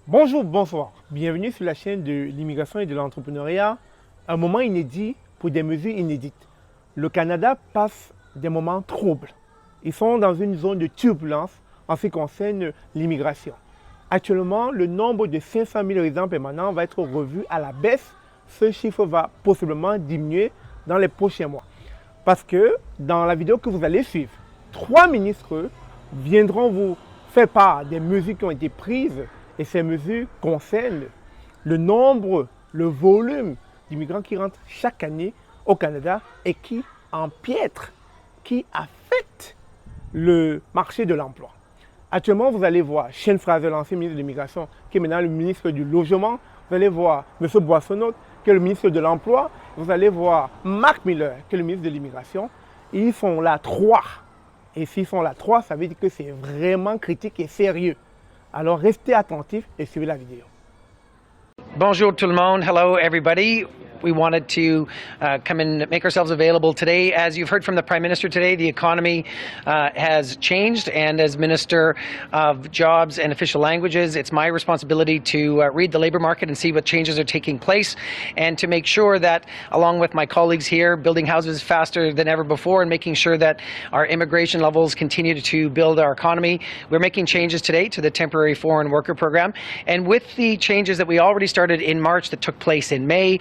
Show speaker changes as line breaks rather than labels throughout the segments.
Bonjour, bonsoir. Bienvenue sur la chaîne de l'immigration et de l'entrepreneuriat. Un moment inédit pour des mesures inédites. Le Canada passe des moments troubles. Ils sont dans une zone de turbulence en ce qui concerne l'immigration. Actuellement, le nombre de 500 000 résidents permanents va être revu à la baisse. Ce chiffre va possiblement diminuer dans les prochains mois. Parce que dans la vidéo que vous allez suivre, 3 ministres viendront vous faire part des mesures qui ont été prises. Et ces mesures concernent le nombre, le volume d'immigrants qui rentrent chaque année au Canada et qui empiètrent, qui affectent le marché de l'emploi. Actuellement, vous allez voir Shane Fraser, l'ancien ministre de l'Immigration, qui est maintenant le ministre du Logement. Vous allez voir M. Boissonnault, qui est le ministre de l'Emploi. Vous allez voir Marc Miller, qui est le ministre de l'Immigration. Ils sont là 3. Et s'ils sont là 3, ça veut dire que c'est vraiment critique et sérieux. Alors restez attentifs et suivez la vidéo.
Bonjour tout le monde. Hello everybody. We wanted to come and make ourselves available today. As you've heard from the Prime Minister today, the economy has changed, and as Minister of Jobs and Official Languages, it's my responsibility to read the labour market and see what changes are taking place, and to make sure that, along with my colleagues here, building houses faster than ever before and making sure that our immigration levels continue to build our economy. We're making changes today to the Temporary Foreign Worker Program, and with the changes that we already started in March that took place in May,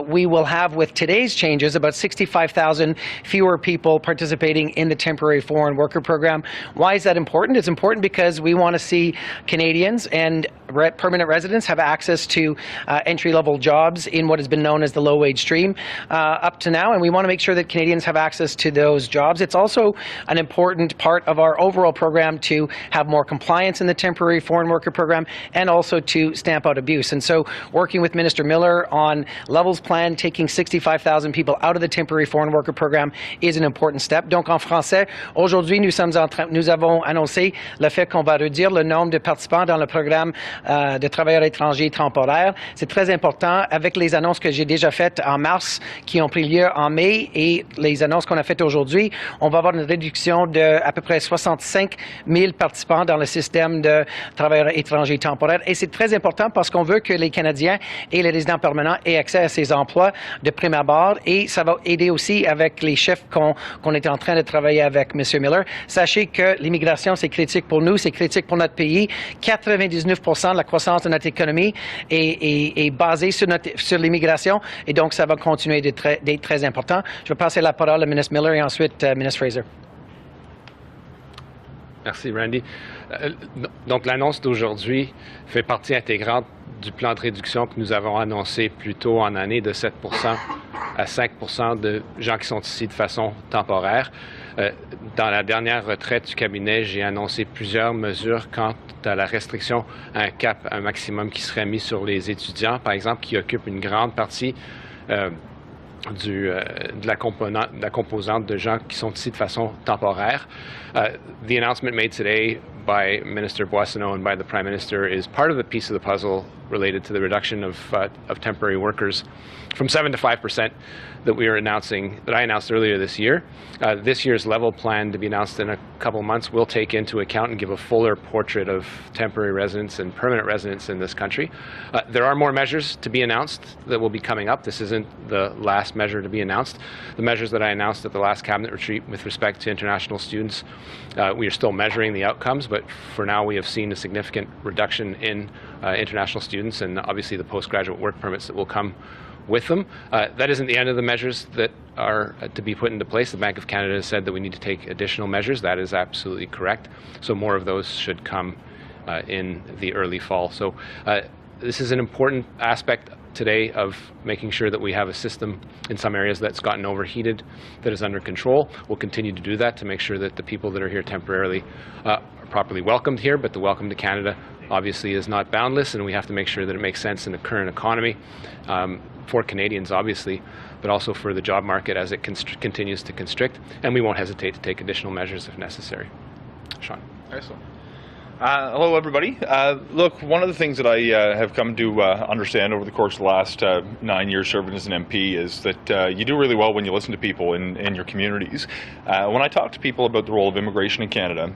we will have, with today's changes, about 65,000 fewer people participating in the Temporary Foreign Worker Program. Why is that important? It's important because we want to see Canadians and permanent residents have access to entry-level jobs in what has been known as the low-wage stream up to now, and we want to make sure that Canadians have access to those jobs. It's also an important part of our overall program to have more compliance in the Temporary Foreign Worker Program and also to stamp out abuse. And so working with Minister Miller on levels plan, taking 65,000 people out of the Temporary Foreign Worker Program is an important step. Donc en français, aujourd'hui nous avons annoncé le fait qu'on va réduire le nombre de participants dans le programme de travailleurs étrangers temporaires. C'est très important avec les annonces que j'ai déjà faites en mars qui ont pris lieu en mai et les annonces qu'on a faites aujourd'hui. On va avoir une réduction de à peu près 65 000 participants dans le système de travailleurs étrangers temporaires. Et c'est très important parce qu'on veut que les Canadiens et les résidents permanents aient accès à ces emplois de prime abord, et ça va aider aussi avec les chiffres qu'on est en train de travailler avec M. Miller. Sachez que l'immigration, c'est critique pour nous, c'est critique pour notre pays. 99% de la croissance de notre économie est basée sur l'immigration, et donc ça va continuer d'être très important. Je vais passer la parole au ministre Miller et ensuite ministre Fraser.
Merci, Randy. Donc, l'annonce d'aujourd'hui fait partie intégrante du plan de réduction que nous avons annoncé plus tôt en année de 7 à 5 de gens qui sont ici de façon temporaire. Dans la dernière retraite du cabinet, j'ai annoncé plusieurs mesures quant à la restriction à un maximum qui serait mis sur les étudiants, par exemple, qui occupent une grande partie de la composante de gens qui sont ici de façon temporaire. The announcement made today by Minister Boissonnault and by the Prime Minister is part of the piece of the puzzle related to the reduction of temporary workers from 7 to 5% that I announced earlier this year. This year's level plan, to be announced in a couple months, will take into account and give a fuller portrait of temporary residents and permanent residents in this country. There are more measures to be announced that will be coming up. This isn't the last measure to be announced. The measures that I announced at the last cabinet retreat with respect to international students, we are still measuring the outcomes, but for now we have seen a significant reduction in international students and obviously the postgraduate work permits that will come with them. That isn't the end of the measures that are to be put into place. The Bank of Canada has said that we need to take additional measures. That is absolutely correct. So more of those should come in the early fall. So this is an important aspect today of making sure that we have a system in some areas that's gotten overheated, that is under control. We'll continue to do that to make sure that the people that are here temporarily are properly welcomed here, but the welcome to Canada obviously is not boundless, and we have to make sure that it makes sense in the current economy for Canadians, obviously, but also for the job market as it continues to constrict, and we won't hesitate to take additional measures if necessary. Sean.
Excellent. Hello, everybody. Look, one of the things that I have come to understand over the course of the last 9 years serving as an MP is that you do really well when you listen to people in your communities. When I talk to people about the role of immigration in Canada,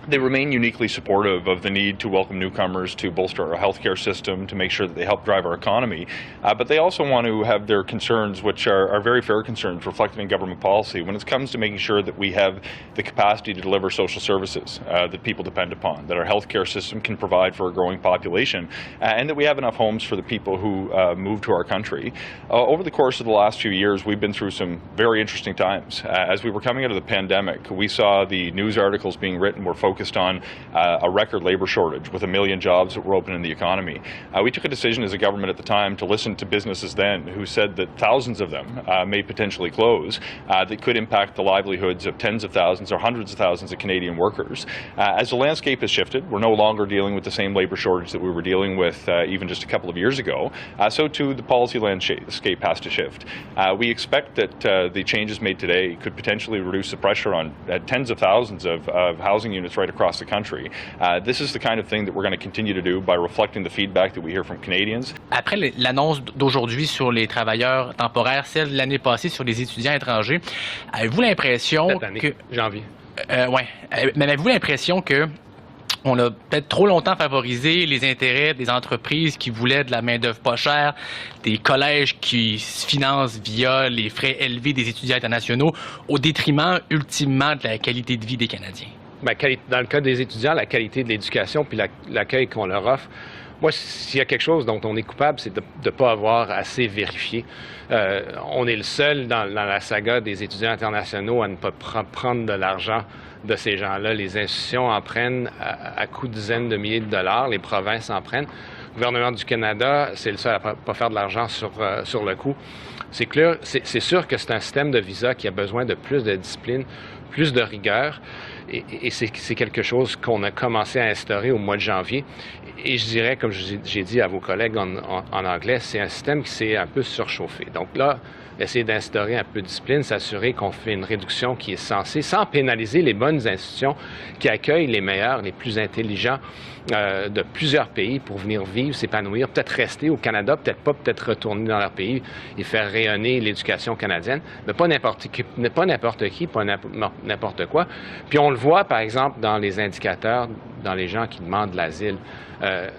They remain uniquely supportive of the need to welcome newcomers, to bolster our healthcare system, to make sure that they help drive our economy. But they also want to have their concerns, which are very fair concerns, reflected in government policy when it comes to making sure that we have the capacity to deliver social services that people depend upon, that our healthcare system can provide for a growing population, and that we have enough homes for the people who move to our country. Over the course of the last few years, we've been through some very interesting times. As we were coming out of the pandemic, we saw the news articles being written were focused on a record labor shortage with 1 million jobs that were open in the economy. We took a decision as a government at the time to listen to businesses then who said that thousands of them may potentially close, that could impact the livelihoods of tens of thousands or hundreds of thousands of Canadian workers. As the landscape has shifted, we're no longer dealing with the same labor shortage that we were dealing with even just a couple of years ago. So too the policy landscape has to shift. We expect that the changes made today could potentially reduce the pressure on tens of thousands of housing units right across the country. This is the kind of thing that we're going to continue to do by reflecting the feedback that we hear from Canadians.
Après l'annonce d'aujourd'hui sur les travailleurs temporaires, celle de l'année passée sur les étudiants étrangers, avez-vous l'impression que...
Janvier.
Oui. Mais avez-vous l'impression que on a peut-être trop longtemps favorisé les intérêts des entreprises qui voulaient de la main-d'œuvre pas chère, des collèges qui se financent via les frais élevés des étudiants internationaux, au détriment ultimement de la qualité de vie des Canadiens?
Bien, dans le cas des étudiants, la qualité de l'éducation puis l'accueil qu'on leur offre, moi, s'il y a quelque chose dont on est coupable, c'est de ne pas avoir assez vérifié. On est le seul dans la saga des étudiants internationaux à ne pas prendre de l'argent de ces gens-là. Les institutions en prennent à coups de dizaines de milliers de dollars, les provinces en prennent. Le gouvernement du Canada, c'est le seul à ne pas faire de l'argent sur le coup. C'est sûr que c'est un système de visa qui a besoin de plus de discipline, plus de rigueur, et c'est quelque chose qu'on a commencé à instaurer au mois de janvier. Et je dirais, comme j'ai dit à vos collègues en anglais, c'est un système qui s'est un peu surchauffé. Donc là, essayer d'instaurer un peu de discipline, s'assurer qu'on fait une réduction qui est censée, sans pénaliser les bonnes institutions qui accueillent les meilleurs, les plus intelligents de plusieurs pays pour venir vivre, s'épanouir, peut-être rester au Canada, peut-être pas, peut-être retourner dans leur pays et faire rayonner l'éducation canadienne, mais pas n'importe qui, pas n'importe quoi. Puis on le voit, par exemple, dans les indicateurs, dans les gens qui demandent l'asile.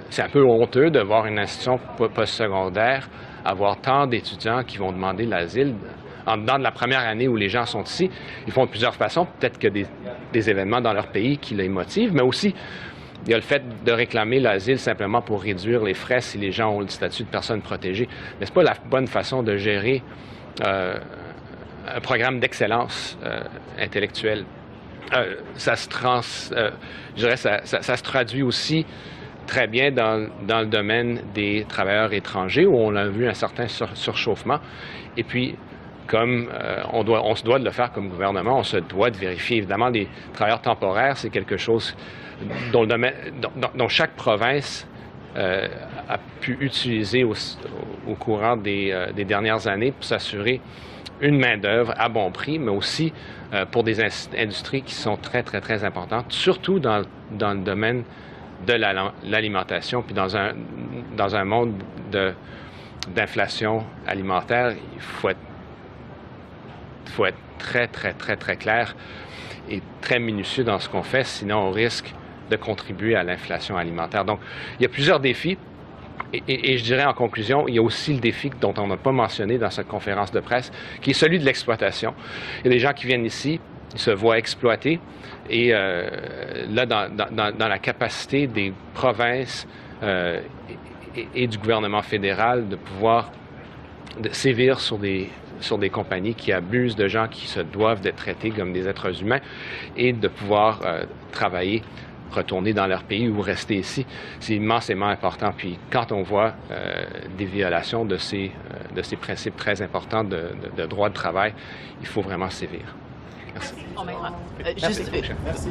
C'est un peu honteux de voir une institution postsecondaire avoir tant d'étudiants qui vont demander l'asile. En dedans de la première année où les gens sont ici, ils font de plusieurs façons. Peut-être que des événements dans leur pays qui les motivent, mais aussi il y a le fait de réclamer l'asile simplement pour réduire les frais si les gens ont le statut de personne protégée. Mais ce n'est pas la bonne façon de gérer un programme d'excellence intellectuelle. Ça se traduit aussi très bien dans le domaine des travailleurs étrangers où on a vu un certain surchauffement. Et puis, comme on se doit de le faire comme gouvernement, on se doit de vérifier. Évidemment, les travailleurs temporaires, c'est quelque chose dont chaque province a pu utiliser au courant des dernières années pour s'assurer une main-d'œuvre à bon prix, mais aussi pour des industries qui sont très, très, très importantes, surtout dans le domaine de l'alimentation. Puis dans un monde d'inflation alimentaire, il faut être très, très, très, très clair et très minutieux dans ce qu'on fait, sinon on risque de contribuer à l'inflation alimentaire. Donc, il y a plusieurs défis. Et je dirais en conclusion, il y a aussi le défi dont on n'a pas mentionné dans cette conférence de presse, qui est celui de l'exploitation. Il y a des gens qui viennent ici, ils se voient exploités, et là, dans la capacité des provinces et du gouvernement fédéral de pouvoir sévir sur des compagnies qui abusent de gens qui se doivent d'être traités comme des êtres humains et de pouvoir travailler, retourner dans leur pays ou rester ici, c'est immensément important. Puis quand on voit des violations de ces principes très importants de droit de travail, il faut vraiment sévir. Merci.
Merci.